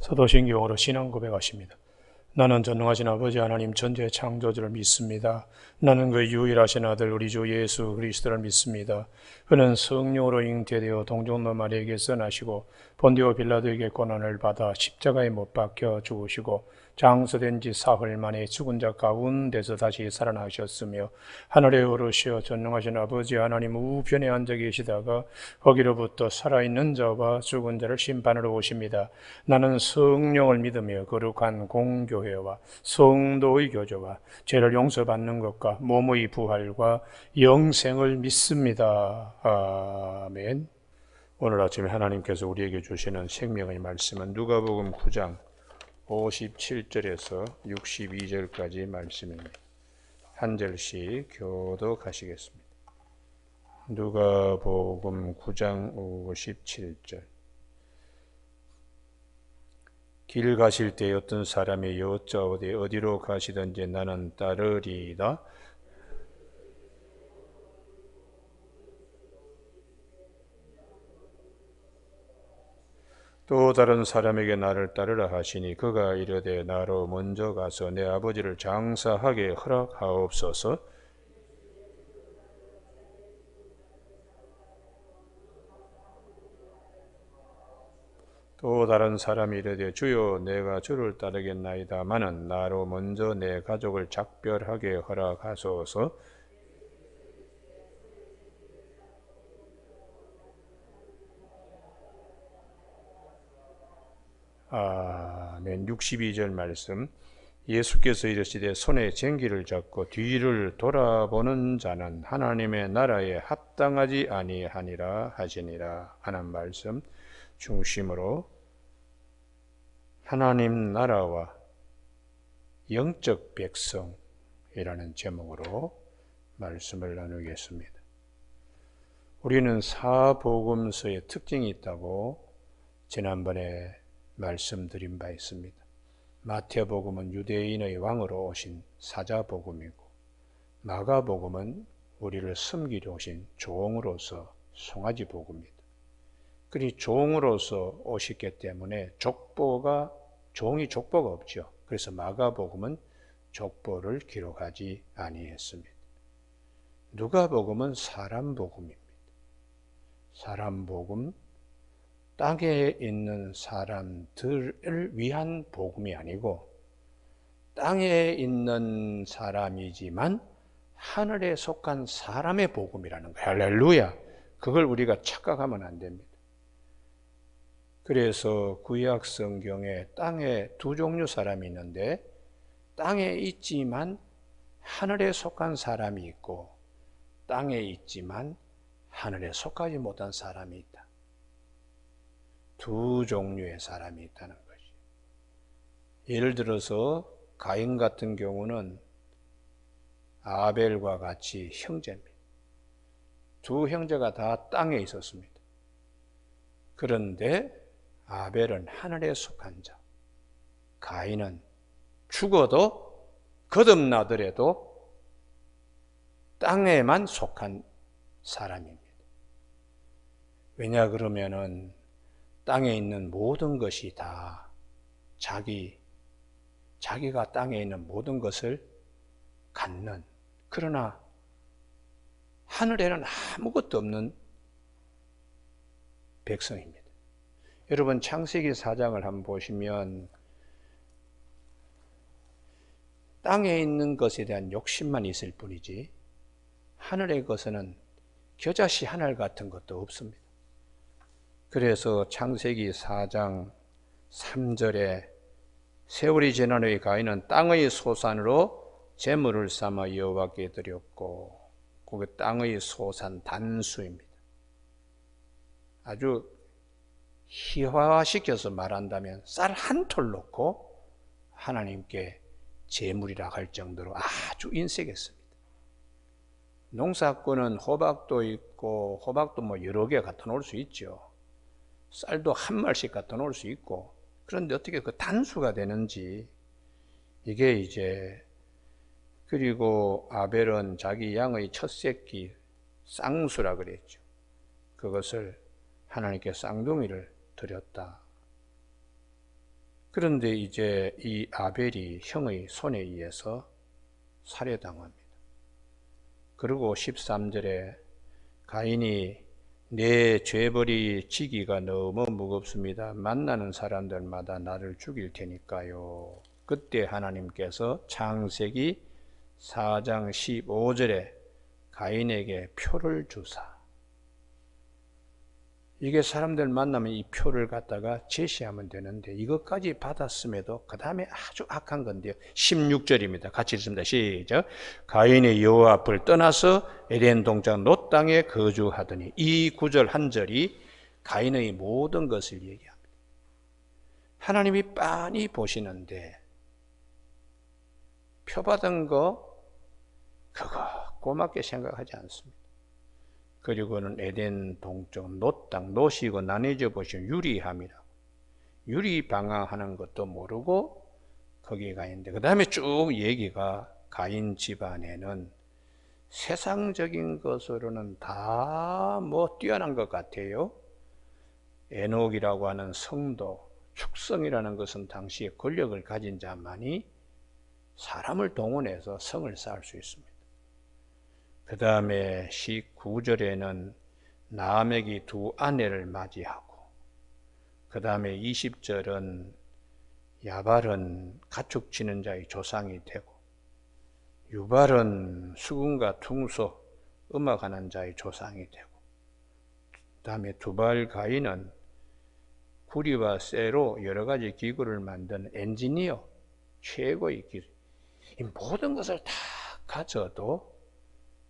사도신경으로 신앙 고백하십니다. 나는 전능하신 아버지 하나님 전지의 창조주를 믿습니다. 나는 그 유일하신 아들 우리 주 예수 그리스도를 믿습니다. 그는 성령으로 잉태되어 동정녀 마리아에게서 나시고 본디오 빌라도에게 고난을 받아 십자가에 못 박혀 죽으시고 장사된 지 사흘 만에 죽은 자 가운데서 다시 살아나셨으며 하늘에 오르시어 전능하신 아버지 하나님 우편에 앉아 계시다가 거기로부터 살아있는 자와 죽은 자를 심판하러 오십니다. 나는 성령을 믿으며 거룩한 공교회와 성도의 교제와 죄를 용서받는 것과 몸의 부활과 영생을 믿습니다. 아멘. 오늘 아침에 하나님께서 우리에게 주시는 생명의 말씀은 누가복음 9장 57절에서 62절까지 말씀입니다. 한 절씩 교독하시겠습니다. 누가복음 9장 57절. 길 가실 때 어떤 사람이 여짜오되 어디로 가시든지 나는 따르리이다. 또 다른 사람에게 나를 따르라 하시니 그가 이르되 나로 먼저 가서 내 아버지를 장사하게 허락하옵소서. 또 다른 사람이 이르되 주여 내가 주를 따르겠나이다마는 나로 먼저 내 가족을 작별하게 허락하소서. 아멘. 62절 말씀. 예수께서 이르시되 손에 쟁기를 잡고 뒤를 돌아보는 자는 하나님의 나라에 합당하지 아니하니라 하시니라 하는 말씀 중심으로 하나님 나라와 영적 백성이라는 제목으로 말씀을 나누겠습니다. 우리는 사복음서의 특징이 있다고 지난번에 말씀드린 바 있습니다. 마태복음은 유대인의 왕으로 오신 사자복음이고 마가복음은 우리를 섬기려 오신 종으로서 송아지복음입니다. 그리 종으로서 오셨기 때문에 종이 족보가 없죠. 그래서 마가복음은 족보를 기록하지 아니했습니다. 누가복음은 사람복음입니다. 사람복음, 땅에 있는 사람들을 위한 복음이 아니고 땅에 있는 사람이지만 하늘에 속한 사람의 복음이라는 거예요. 할렐루야. 그걸 우리가 착각하면 안 됩니다. 그래서 구약 성경에 땅에 두 종류 사람이 있는데 땅에 있지만 하늘에 속한 사람이 있고 땅에 있지만 하늘에 속하지 못한 사람이 있다. 두 종류의 사람이 있다는 것이. 예를 들어서 가인 같은 경우는 아벨과 같이 형제입니다. 두 형제가 다 땅에 있었습니다. 그런데 아벨은 하늘에 속한 자, 가인은 죽어도 거듭나더라도 땅에만 속한 사람입니다. 왜냐 그러면은 땅에 있는 모든 것이 다 자기가 땅에 있는 모든 것을 갖는, 그러나 하늘에는 아무것도 없는 백성입니다. 여러분 창세기 4장을 한번 보시면 땅에 있는 것에 대한 욕심만 있을 뿐이지 하늘의 것에는 겨자씨 하늘 같은 것도 없습니다. 그래서 창세기 4장 3절에 세월이 지난 후에 가인은 땅의 소산으로 제물을 삼아 여호와께 드렸고, 그게 땅의 소산 단수입니다. 아주 희화화시켜서 말한다면 쌀 한 톨 넣고 하나님께 제물이라 할 정도로 아주 인색했습니다. 농사꾼은 호박도 있고 호박도 뭐 여러 개 갖다 놓을 수 있죠. 쌀도 한 말씩 갖다 놓을 수 있고, 그런데 어떻게 그 단수가 되는지 이게 이제. 그리고 아벨은 자기 양의 첫 새끼 쌍수라 그랬죠. 그것을 하나님께 쌍둥이를 드렸다. 그런데 이제 이 아벨이 형의 손에 의해서 살해당합니다. 그리고 13절에 가인이 내 죄벌이 지기가 너무 무겁습니다. 만나는 사람들마다 나를 죽일 테니까요. 그때 하나님께서 창세기 4장 15절에 가인에게 표를 주사, 이게 사람들 만나면 이 표를 갖다가 제시하면 되는데 이것까지 받았음에도 그 다음에 아주 악한 건데요. 16절입니다. 같이 읽습니다. 시작. 가인이 여호와 앞을 떠나서 에덴 동산 롯 땅에 거주하더니, 이 구절 한 절이 가인의 모든 것을 얘기합니다. 하나님이 빤히 보시는데 표 받은 거 그거 고맙게 생각하지 않습니다. 그리고는 에덴 동쪽 롯 땅, 롯이고 나뉘어져 보시면 유리함이라, 유리 방황하는 것도 모르고 거기에 가 있는데, 그 다음에 쭉 얘기가 가인 집안에는 세상적인 것으로는 다 뭐 뛰어난 것 같아요. 에녹이라고 하는 성도, 축성이라는 것은 당시에 권력을 가진 자만이 사람을 동원해서 성을 쌓을 수 있습니다. 그 다음에 19절에는 라멕이 두 아내를 맞이하고, 그 다음에 20절은 야발은 가축 치는 자의 조상이 되고, 유발은 수금과 퉁소, 음악하는 자의 조상이 되고, 그 다음에 두발 가인은 구리와 쇠로 여러 가지 기구를 만든 엔지니어, 최고의 기술. 이 모든 것을 다 가져도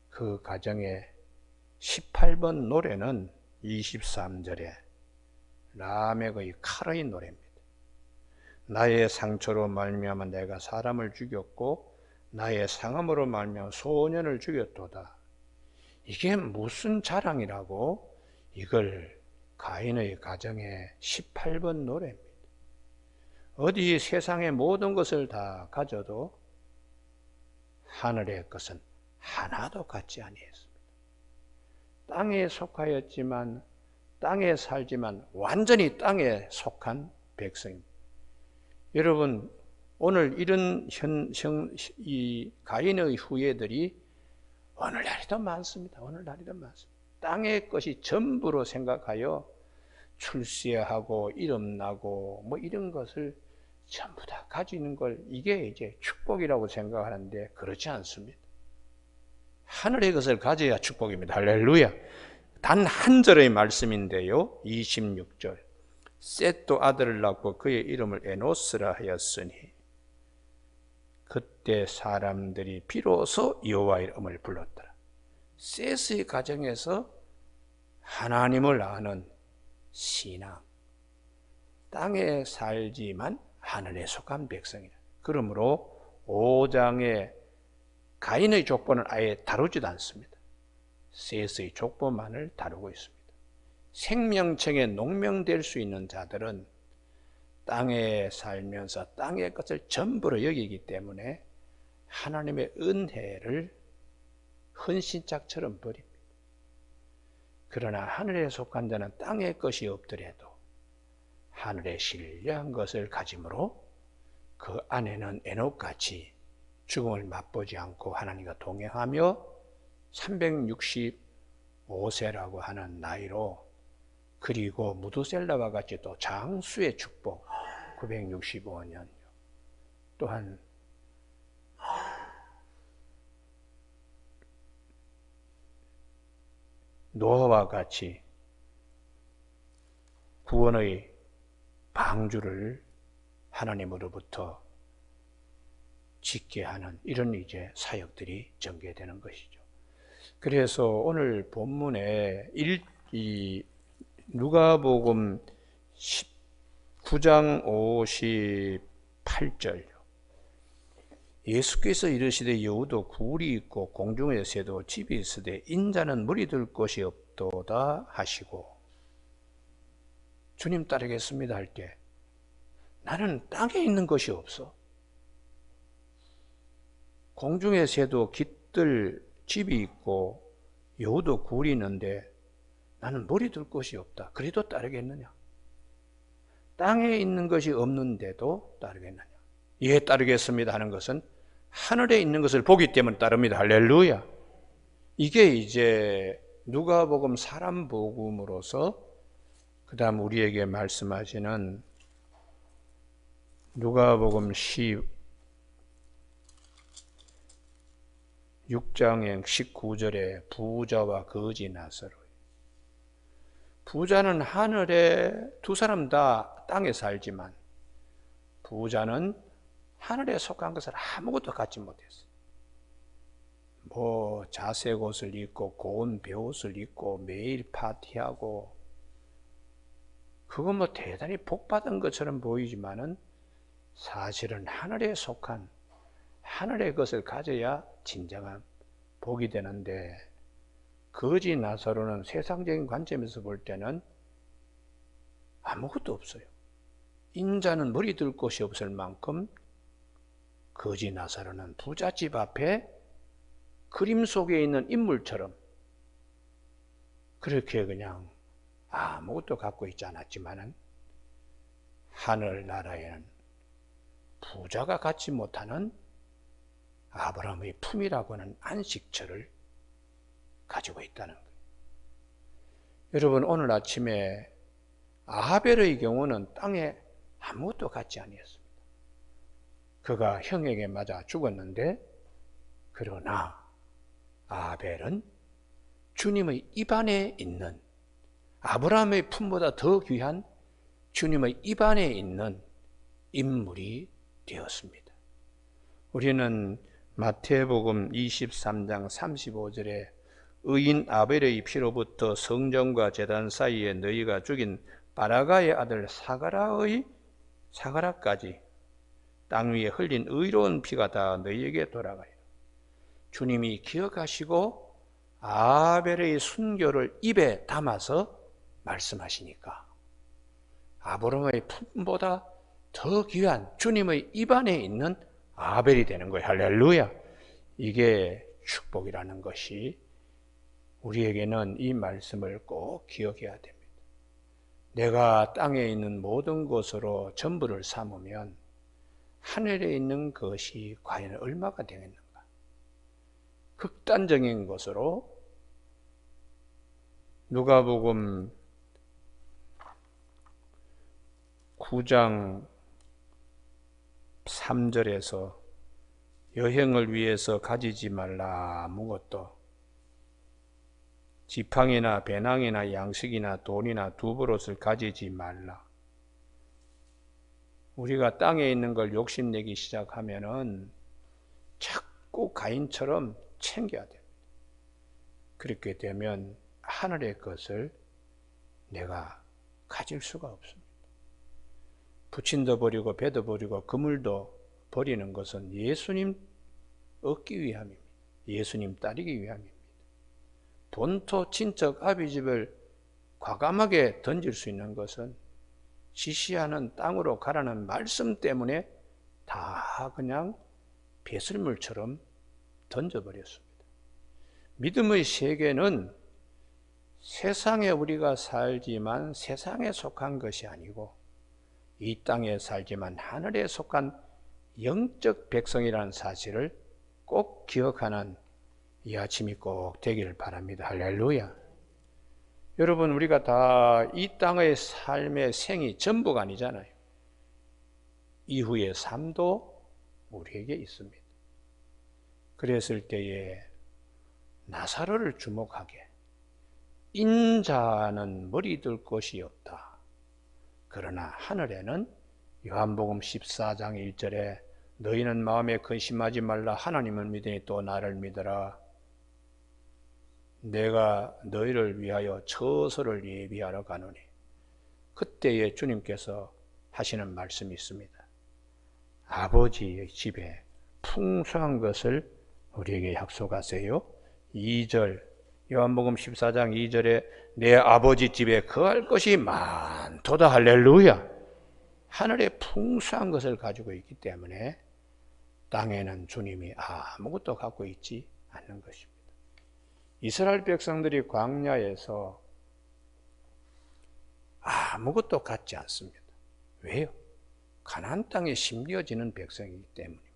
그 가정의 18번 노래는 23절에 라멕의 칼의 노래입니다. 나의 상처로 말미암아 내가 사람을 죽였고 나의 상함으로 말미암아 소년을 죽였도다. 이게 무슨 자랑이라고 이걸 가인의 가정의 18번 노래입니다. 어디 세상의 모든 것을 다 가져도 하늘의 것은 하나도 갖지 아니했습니다. 땅에 속하였지만, 땅에 살지만 완전히 땅에 속한 백성입니다. 여러분, 오늘 이런 이 가인의 후예들이 오늘날에도 많습니다. 오늘날에도 많습니다. 땅의 것이 전부로 생각하여 출세하고 이름나고 뭐 이런 것을 전부 다 가지는 걸, 이게 이제 축복이라고 생각하는데 그렇지 않습니다. 하늘의 것을 가져야 축복입니다. 할렐루야. 단 한 절의 말씀인데요. 26절. 셋도 아들을 낳고 그의 이름을 에노스라 하였으니 그때 사람들이 비로소 여호와의 이름을 불렀더라. 셋의 가정에서 하나님을 아는 신앙, 땅에 살지만 하늘에 속한 백성이다. 그러므로 5장에 가인의 족보는 아예 다루지도 않습니다. 셋의 족보만을 다루고 있습니다. 생명층에 농명될 수 있는 자들은 땅에 살면서 땅의 것을 전부로 여기기 때문에 하나님의 은혜를 헌신짝처럼 버립니다. 그러나 하늘에 속한 자는 땅의 것이 없더라도 하늘의 신령한 것을 가짐으로 그 안에는 에녹같이 죽음을 맛보지 않고 하나님과 동행하며 365세라고 하는 나이로, 그리고 무두셀라와 같이 또 장수의 축복 965년, 또한 노아와 같이 구원의 방주를 하나님으로부터 짓게 하는 이런 이제 사역들이 전개되는 것이죠. 그래서 오늘 본문에 이 누가복음 19장 58절, 예수께서 이르시되 여우도 굴이 있고 공중의 새도 집이 있으되 인자는 물이 들 곳이 없도다 하시고, 주님 따르겠습니다 할 때 나는 땅에 있는 것이 없어, 공중의 새도 깃들 집이 있고 여우도 굴이 있는데 나는 물이 들 곳이 없다, 그래도 따르겠느냐? 땅에 있는 것이 없는데도 따르겠느냐? 예, 따르겠습니다 하는 것은 하늘에 있는 것을 보기 때문에 따릅니다. 할렐루야. 이게 이제 누가복음 사람 복음으로서 그 다음 우리에게 말씀하시는 누가복음 16장의 19절에 부자와 거지 나사로. 부자는 하늘에, 두 사람 다 땅에 살지만 부자는 하늘에 속한 것을 아무것도 갖지 못했어요. 뭐 자색 옷을 입고 고운 베옷을 입고 매일 파티하고, 그건 뭐 대단히 복받은 것처럼 보이지만은 사실은 하늘에 속한 하늘의 것을 가져야 진정한 복이 되는데, 거지 나사로는 세상적인 관점에서 볼 때는 아무것도 없어요. 인자는 머리 둘 곳이 없을 만큼 거지 나사로는 부잣집 앞에 그림 속에 있는 인물처럼 그렇게 그냥 아무것도 갖고 있지 않았지만은 하늘나라에는 부자가 갖지 못하는 아브라함의 품이라고 하는 안식처를 가지고 있다는 거예요. 여러분, 오늘 아침에 아벨의 경우는 땅에 아무것도 갖지 아니었습니다. 그가 형에게 맞아 죽었는데, 그러나 아벨은 주님의 입안에 있는, 아브라함의 품보다 더 귀한 주님의 입안에 있는 인물이 되었습니다. 우리는 마태복음 23장 35절에 의인 아벨의 피로부터 성전과 제단 사이에 너희가 죽인 바라가의 아들 사가라까지 땅 위에 흘린 의로운 피가 다 너희에게 돌아가요. 주님이 기억하시고 아벨의 순교를 입에 담아서 말씀하시니까 아브라함의 품보다 더 귀한 주님의 입안에 있는 아벨이 되는 거예요. 할렐루야. 이게 축복이라는 것이 우리에게는 이 말씀을 꼭 기억해야 됩니다. 내가 땅에 있는 모든 것으로 전부를 삼으면 하늘에 있는 것이 과연 얼마가 되겠는가? 극단적인 것으로 누가복음 9장 3절에서 여행을 위해서 가지지 말라 아무것도, 지팡이나 배낭이나 양식이나 돈이나 두버릇을 가지지 말라. 우리가 땅에 있는 걸 욕심내기 시작하면은 자꾸 가인처럼 챙겨야 됩니다. 그렇게 되면 하늘의 것을 내가 가질 수가 없습니다. 부친도 버리고 배도 버리고 그물도 버리는 것은 예수님 얻기 위함입니다. 예수님 따르기 위함입니다. 본토 친척 아비집을 과감하게 던질 수 있는 것은 지시하는 땅으로 가라는 말씀 때문에 다 그냥 배설물처럼 던져버렸습니다. 믿음의 세계는 세상에 우리가 살지만 세상에 속한 것이 아니고 이 땅에 살지만 하늘에 속한 영적 백성이라는 사실을 꼭 기억하는 이 아침이 꼭 되기를 바랍니다. 할렐루야. 여러분, 우리가 다 이 땅의 삶의 생이 전부가 아니잖아요. 이후의 삶도 우리에게 있습니다. 그랬을 때에 나사로를 주목하게, 인자는 머리 둘 곳이 없다. 그러나 하늘에는 요한복음 14장 1절에 너희는 마음에 근심하지 말라. 하나님을 믿으니 또 나를 믿어라. 내가 너희를 위하여 처소를 예비하러 가노니. 그때에 주님께서 하시는 말씀이 있습니다. 아버지의 집에 풍성한 것을 우리에게 약속하세요. 2절 요한복음 14장 2절에 내 아버지 집에 거할 것이 많도다. 할렐루야. 하늘에 풍성한 것을 가지고 있기 때문에 땅에는 주님이 아무것도 갖고 있지 않는 것입니다. 이스라엘 백성들이 광야에서 아무것도 갖지 않습니다. 왜요? 가나안 땅에 심겨지는 백성이기 때문입니다.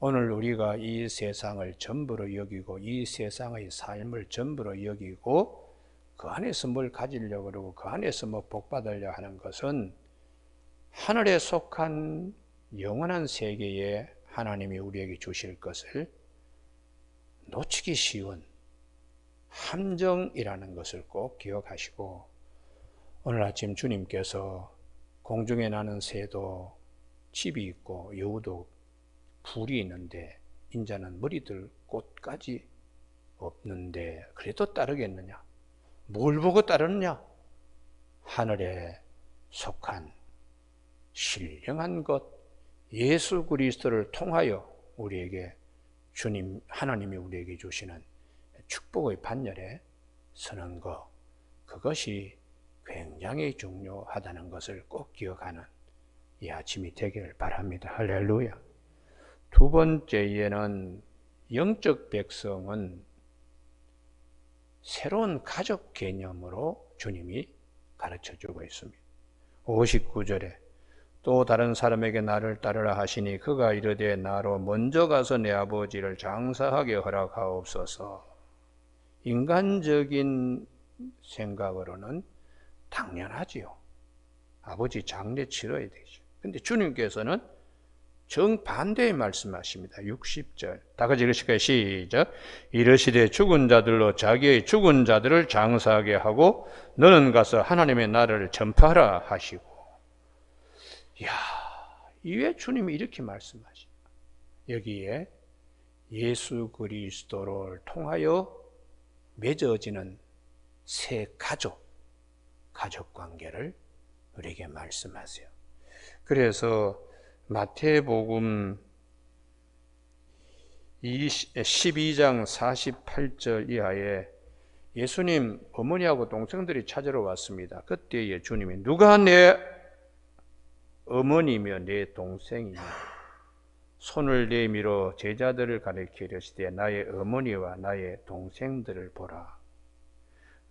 오늘 우리가 이 세상을 전부로 여기고 이 세상의 삶을 전부로 여기고 그 안에서 뭘 가지려고 그러고 그 안에서 뭐 복받으려 하는 것은 하늘에 속한 영원한 세계에 하나님이 우리에게 주실 것을 놓치기 쉬운 함정이라는 것을 꼭 기억하시고, 오늘 아침 주님께서 공중에 나는 새도 집이 있고 여우도 불이 있는데 인자는 머리들 꽃까지 없는데 그래도 따르겠느냐? 뭘 보고 따르느냐? 하늘에 속한 신령한 것 예수 그리스도를 통하여 우리에게 주님 하나님이 우리에게 주시는 축복의 반열에 서는 것, 그것이 굉장히 중요하다는 것을 꼭 기억하는 이 아침이 되기를 바랍니다. 할렐루야. 두 번째에는 영적 백성은 새로운 가족 개념으로 주님이 가르쳐주고 있습니다. 59절에 또 다른 사람에게 나를 따르라 하시니 그가 이르되 나로 먼저 가서 내 아버지를 장사하게 허락하옵소서. 인간적인 생각으로는 당연하지요. 아버지 장례 치러야 되죠. 근데 주님께서는 정반대의 말씀하십니다. 60절 다 같이 읽으실까요? 시작. 이르시되 죽은 자들로 자기의 죽은 자들을 장사하게 하고 너는 가서 하나님의 나라를 전파하라 하시고. 이야, 이왜 주님이 이렇게 말씀하십니까? 여기에 예수 그리스도를 통하여 맺어지는 새 가족관계를 우리에게 말씀하세요. 그래서 마태복음 12장 48절 이하에 예수님 어머니하고 동생들이 찾으러 왔습니다. 그때에 주님이 누가 내 어머니며 내 동생이냐? 손을 내밀어 제자들을 가리켜 이르시되 나의 어머니와 나의 동생들을 보라.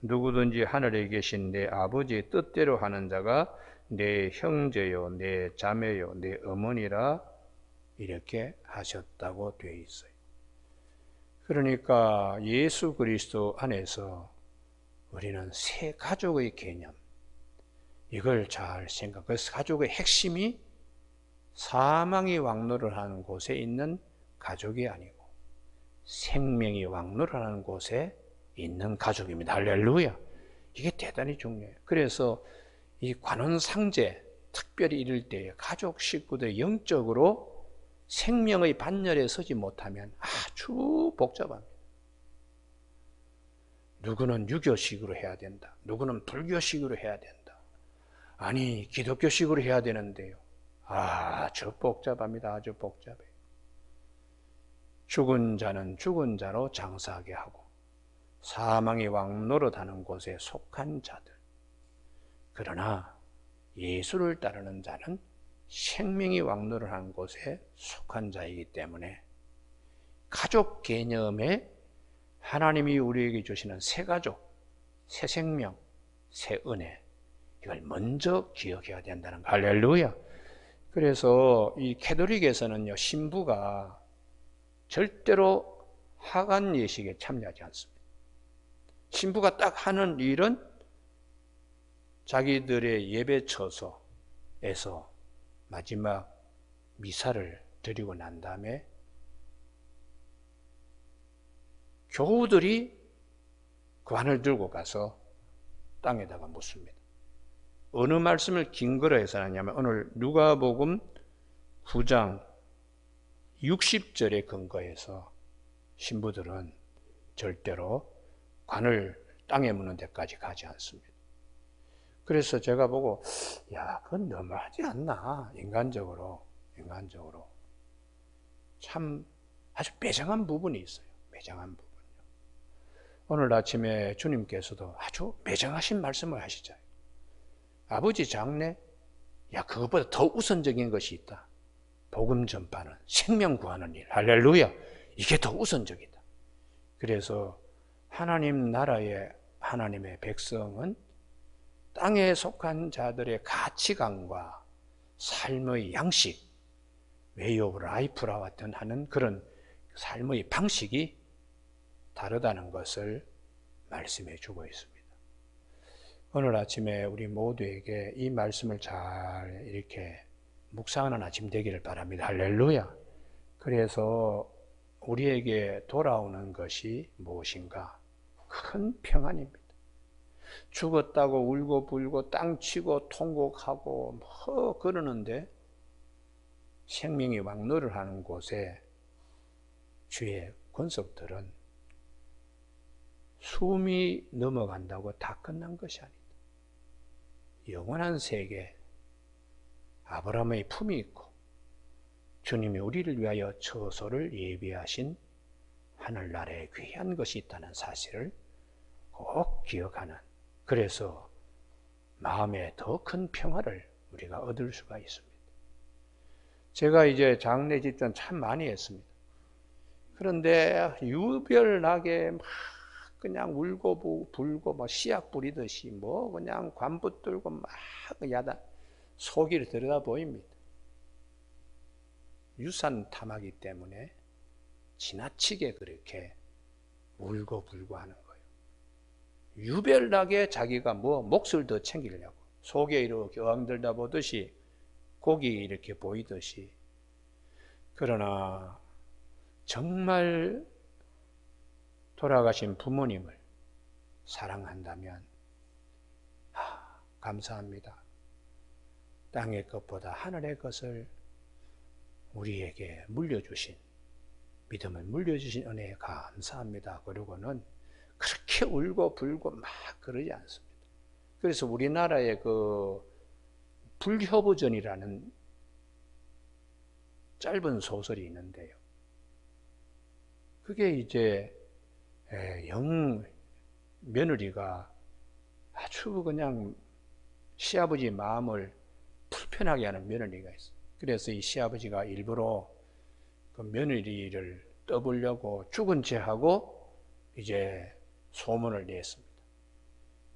누구든지 하늘에 계신 내 아버지의 뜻대로 하는 자가 내 형제요, 내 자매요, 내 어머니라 이렇게 하셨다고 되어 있어요. 그러니까 예수 그리스도 안에서 우리는 새 가족의 개념, 이걸 잘 그래서 가족의 핵심이 사망이 왕노를 하는 곳에 있는 가족이 아니고 생명이 왕노를 하는 곳에 있는 가족입니다. 할렐루야. 이게 대단히 중요해요. 그래서 이 관원상제 특별히 이럴 때 가족 식구들 영적으로 생명의 반열에 서지 못하면 아주 복잡합니다. 누구는 유교식으로 해야 된다. 누구는 불교식으로 해야 된다. 아니 기독교식으로 해야 되는데요. 아주 복잡합니다. 아주 복잡해요. 죽은 자는 죽은 자로 장사하게 하고 사망이 왕노릇하는 곳에 속한 자들. 그러나 예수를 따르는 자는 생명이 왕노릇하는 곳에 속한 자이기 때문에 가족 개념에 하나님이 우리에게 주시는 새 가족, 새 생명, 새 은혜, 이걸 먼저 기억해야 된다는 거. 할렐루야. 그래서 이 캐톨릭에서는요, 신부가 절대로 하간 예식에 참여하지 않습니다. 신부가 딱 하는 일은 자기들의 예배 처소에서 마지막 미사를 드리고 난 다음에 교우들이 관을 들고 가서 땅에다가 묻습니다. 어느 말씀을 근거로 해서 하냐면 오늘 누가복음 9장 60절에 근거해서 신부들은 절대로 관을 땅에 묻는 데까지 가지 않습니다. 그래서 제가 보고 그건 너무하지 않나 인간적으로 참 아주 매정한 부분이 있어요. 매정한 부분이요. 오늘 아침에 주님께서도 아주 매정하신 말씀을 하시죠. 아버지 장례, 그것보다 더 우선적인 것이 있다. 복음 전파는 생명 구하는 일. 할렐루야. 이게 더 우선적이다. 그래서 하나님 나라의 하나님의 백성은 땅에 속한 자들의 가치관과 삶의 양식, 웨이 오브 라이프라 같은 하는 그런 삶의 방식이 다르다는 것을 말씀해 주고 있습니다. 오늘 아침에 우리 모두에게 이 말씀을 잘 이렇게 묵상하는 아침 되기를 바랍니다. 할렐루야. 그래서 우리에게 돌아오는 것이 무엇인가? 큰 평안입니다. 죽었다고 울고 불고 땅치고 통곡하고 뭐 그러는데 생명이 왕노를 하는 곳에 주의 권속들은 숨이 넘어간다고 다 끝난 것이 아니다. 영원한 세계, 아브라함의 품이 있고 주님이 우리를 위하여 처소를 예비하신 하늘나라에 귀한 것이 있다는 사실을 꼭 기억하는, 그래서 마음에 더 큰 평화를 우리가 얻을 수가 있습니다. 제가 이제 장례 집전 참 많이 했습니다. 그런데 유별나게 막 그냥 울고 불고 뭐 씨앗 뿌리듯이 뭐 그냥 관붙들고 막 야단 속이 들여다 보입니다. 유산 탐하기 때문에 지나치게 그렇게 울고 불고 하는 거예요. 유별나게 자기가 뭐 몫을 더 챙기려고 속에 이렇게 엉들다 보듯이 고기 이렇게 보이듯이. 그러나 정말 돌아가신 부모님을 사랑한다면 감사합니다. 땅의 것보다 하늘의 것을 우리에게 물려주신, 믿음을 물려주신 은혜에 감사합니다. 그러고는 그렇게 울고 불고 막 그러지 않습니다. 그래서 우리나라의 그 불효부전이라는 짧은 소설이 있는데요. 그게 이제 며느리가 아주 그냥 시아버지 마음을 불편하게 하는 며느리가 있어요. 그래서 이 시아버지가 일부러 그 며느리를 떠보려고 죽은 채 하고 이제 소문을 냈습니다.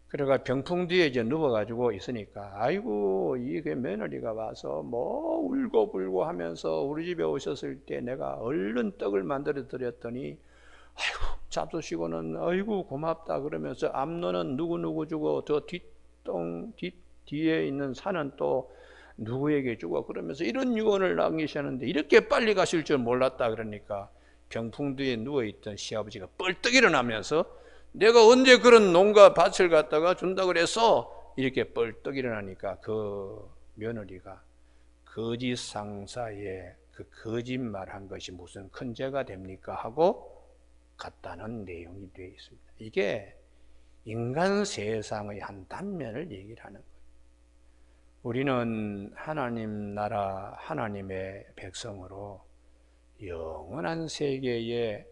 그래가 병풍 뒤에 이제 누워가지고 있으니까 아이고 이게 며느리가 와서 뭐 울고 불고 하면서 우리 집에 오셨을 때 내가 얼른 떡을 만들어 드렸더니 아이고 잡수시고는 아이고 고맙다 그러면서 암노는 누구누구 주고 저 뒤에 있는 산은 또 누구에게 주고 그러면서 이런 유언을 남기셨는데 이렇게 빨리 가실 줄 몰랐다 그러니까 병풍 뒤에 누워있던 시아버지가 뻘떡 일어나면서 내가 언제 그런 농가 밭을 갖다가 준다 그랬어? 이렇게 뻘떡 일어나니까 그 며느리가 거짓 상사에 그 거짓말한 것이 무슨 큰 죄가 됩니까? 하고 갔다는 내용이 되어 있습니다. 이게 인간 세상의 한 단면을 얘기를 하는 거예요. 우리는 하나님 나라 하나님의 백성으로 영원한 세계에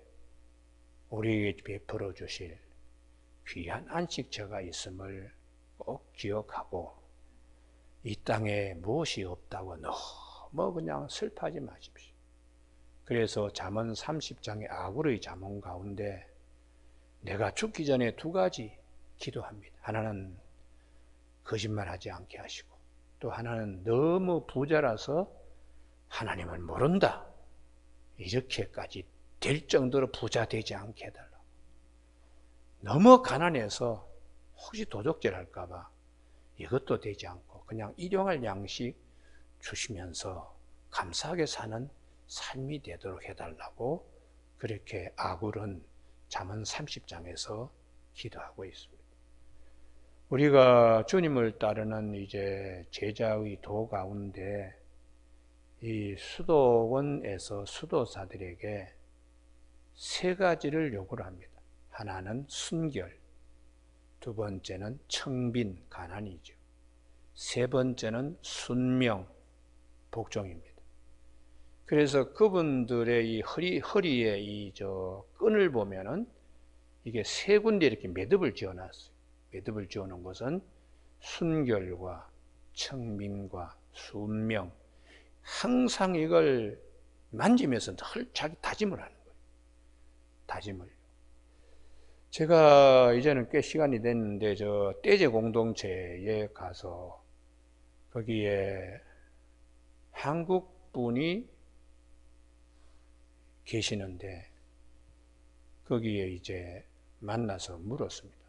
우리에게 베풀어 주실 귀한 안식처가 있음을 꼭 기억하고 이 땅에 무엇이 없다고 너무 그냥 슬퍼하지 마십시오. 그래서 잠언 30장의 아굴의 잠언 가운데 내가 죽기 전에 두 가지 기도합니다. 하나는 거짓말하지 않게 하시고 또 하나는 너무 부자라서 하나님을 모른다 이렇게까지 될 정도로 부자 되지 않게 해달라고. 너무 가난해서 혹시 도적질 할까 봐 이것도 되지 않고 그냥 일용할 양식 주시면서 감사하게 사는 삶이 되도록 해달라고 그렇게 아굴은 잠언 30장에서 기도하고 있습니다. 우리가 주님을 따르는 이제 제자의 도 가운데 이 수도원에서 수도사들에게 세 가지를 요구를 합니다. 하나는 순결, 두 번째는 청빈, 가난이죠. 세 번째는 순명, 복종입니다. 그래서 그분들의 이 허리에 이 끈을 보면은 이게 세 군데 이렇게 매듭을 지어놨어요. 매듭을 지어놓은 것은 순결과 청민과 순명. 항상 이걸 만지면서 늘 자기 다짐을 하는 거예요. 다짐을. 제가 이제는 꽤 시간이 됐는데 떼제 공동체에 가서 거기에 한국 분이 계시는데 거기에 이제 만나서 물었습니다.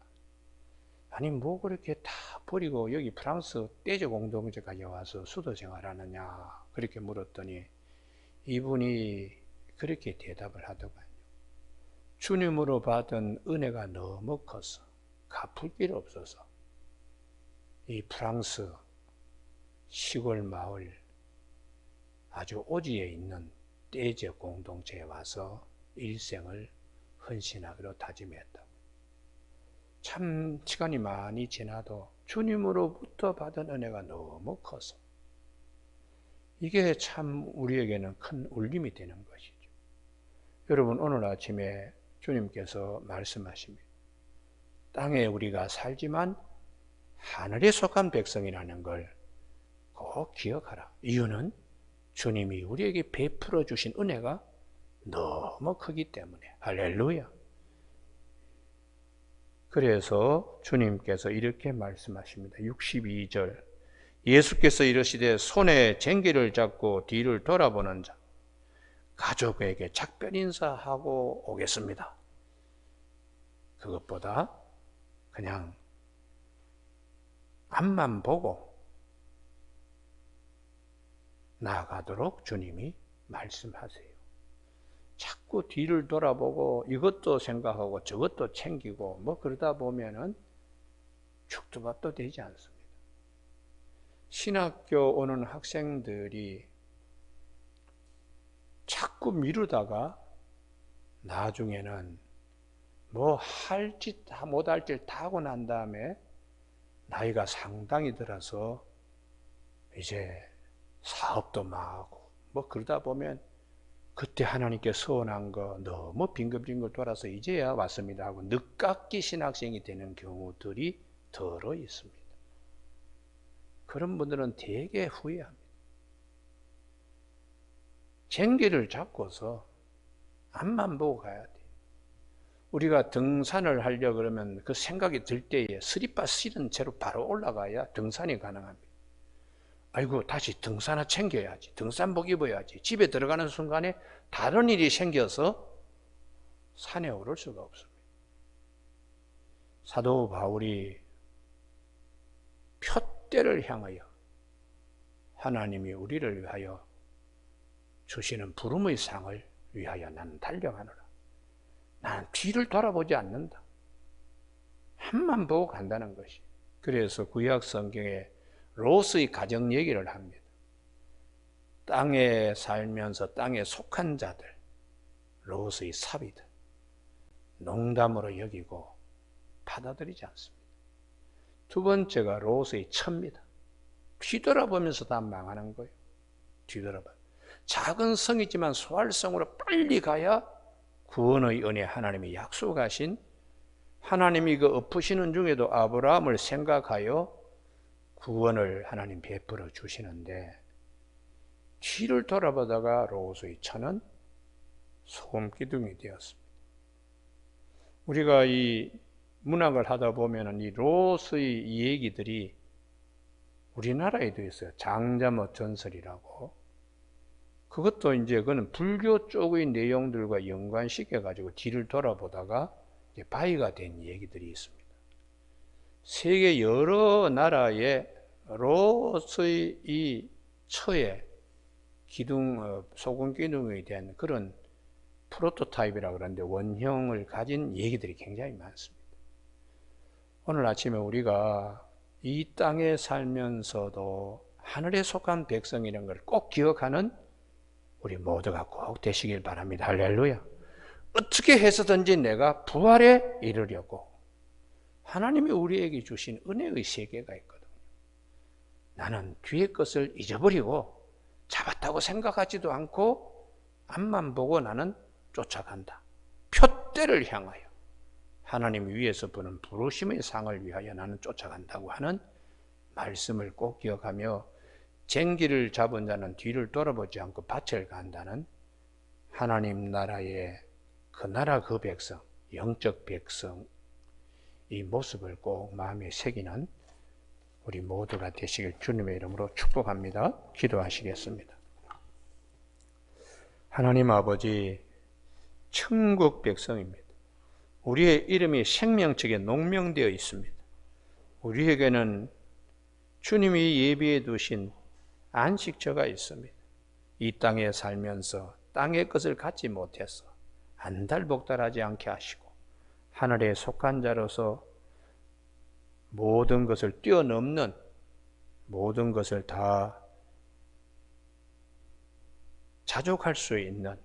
아니 뭐 그렇게 다 버리고 여기 프랑스 떼제 공동체까지 와서 수도 생활하느냐 그렇게 물었더니 이분이 그렇게 대답을 하더군요. 주님으로 받은 은혜가 너무 커서 갚을 길 없어서 이 프랑스 시골 마을 아주 오지에 있는 떼제 공동체에 와서 일생을 헌신하기로 다짐했다. 참 시간이 많이 지나도 주님으로부터 받은 은혜가 너무 커서 이게 참 우리에게는 큰 울림이 되는 것이죠. 여러분 오늘 아침에 주님께서 말씀하십니다. 땅에 우리가 살지만 하늘에 속한 백성이라는 걸 꼭 기억하라. 이유는 주님이 우리에게 베풀어 주신 은혜가 너무 크기 때문에. 할렐루야. 그래서 주님께서 이렇게 말씀하십니다. 62절 예수께서 이르시되 손에 쟁기를 잡고 뒤를 돌아보는 자 가족에게 작별 인사하고 오겠습니다. 그것보다 그냥 앞만 보고 나아가도록 주님이 말씀하세요. 자꾸 뒤를 돌아보고 이것도 생각하고 저것도 챙기고 뭐 그러다 보면은 죽도 밥도 되지 않습니다. 신학교 오는 학생들이 자꾸 미루다가 나중에는 뭐 할 짓 못할 짓 다 하고 난 다음에 나이가 상당히 들어서 이제 사업도 망하고 뭐 그러다 보면 그때 하나님께 서운한 거 너무 빙글빙글 돌아서 이제야 왔습니다 하고 늦깎이 신학생이 되는 경우들이 더러 있습니다. 그런 분들은 되게 후회합니다. 쟁기를 잡고서 앞만 보고 가야 돼요. 우리가 등산을 하려고 그러면 그 생각이 들 때에 스리퍼 실은 채로 바로 올라가야 등산이 가능합니다. 아이고 다시 등산화 챙겨야지, 등산복 입어야지, 집에 들어가는 순간에 다른 일이 생겨서 산에 오를 수가 없습니다. 사도 바울이 표대를 향하여 하나님이 우리를 위하여 주시는 부름의 상을 위하여 나는 달려가노라. 나는 뒤를 돌아보지 않는다. 앞만 보고 간다는 것이. 그래서 구약 성경에 롯의 가정 얘기를 합니다. 땅에 살면서 땅에 속한 자들, 롯의 사위들, 농담으로 여기고 받아들이지 않습니다. 두 번째가 롯의 처입니다. 뒤돌아보면서 다 망하는 거예요. 뒤돌아봐. 작은 성이지만 소활성으로 빨리 가야 구원의 은혜 하나님이 약속하신 하나님이 그 엎으시는 중에도 아브라함을 생각하여 구원을 하나님 베풀어 주시는데 뒤를 돌아보다가 롯의 처는 소금기둥이 되었습니다. 우리가 이 문학을 하다 보면 이 롯의 이 얘기들이 우리나라에도 있어요. 장자모 전설이라고. 그것도 이제 그는 불교 쪽의 내용들과 연관시켜가지고 뒤를 돌아보다가 이제 바위가 된 얘기들이 있습니다. 세계 여러 나라의 롯의 이 처에 기둥, 소금 기둥이 된 그런 프로토타입이라고 그러는데 원형을 가진 얘기들이 굉장히 많습니다. 오늘 아침에 우리가 이 땅에 살면서도 하늘에 속한 백성이라는 걸 꼭 기억하는 우리 모두가 꼭 되시길 바랍니다. 할렐루야. 어떻게 해서든지 내가 부활에 이르려고 하나님이 우리에게 주신 은혜의 세계가 있거든요. 나는 뒤의 것을 잊어버리고 잡았다고 생각하지도 않고 앞만 보고 나는 쫓아간다. 표대를 향하여 하나님 위에서 보는 부르심의 상을 위하여 나는 쫓아간다고 하는 말씀을 꼭 기억하며 쟁기를 잡은 자는 뒤를 돌아보지 않고 밭을 간다는 하나님 나라의 그 나라 그 백성, 영적 백성 이 모습을 꼭 마음에 새기는 우리 모두가 되시길 주님의 이름으로 축복합니다. 기도하시겠습니다. 하나님 아버지, 천국 백성입니다. 우리의 이름이 생명책에 농명되어 있습니다. 우리에게는 주님이 예비해 두신 안식처가 있습니다. 이 땅에 살면서 땅의 것을 갖지 못해서 안달복달하지 않게 하시고 하늘에 속한 자로서 모든 것을 뛰어넘는, 모든 것을 다 자족할 수 있는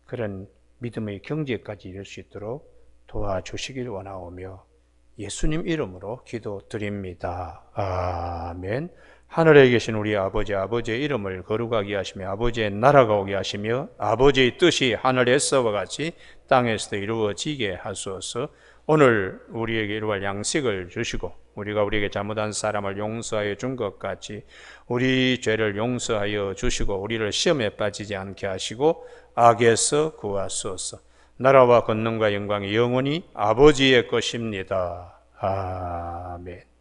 그런 믿음의 경지까지 이룰 수 있도록 도와주시길 원하오며 예수님 이름으로 기도드립니다. 아멘. 하늘에 계신 우리 아버지, 아버지의 이름을 거룩하게 하시며 아버지의 나라가 오게 하시며 아버지의 뜻이 하늘에서와 같이 땅에서도 이루어지게 하소서. 오늘 우리에게 이루어갈 양식을 주시고 우리가 우리에게 잘못한 사람을 용서하여 준 것 같이 우리 죄를 용서하여 주시고 우리를 시험에 빠지지 않게 하시고 악에서 구하소서. 나라와 권능과 영광이 영원히 아버지의 것입니다. 아멘.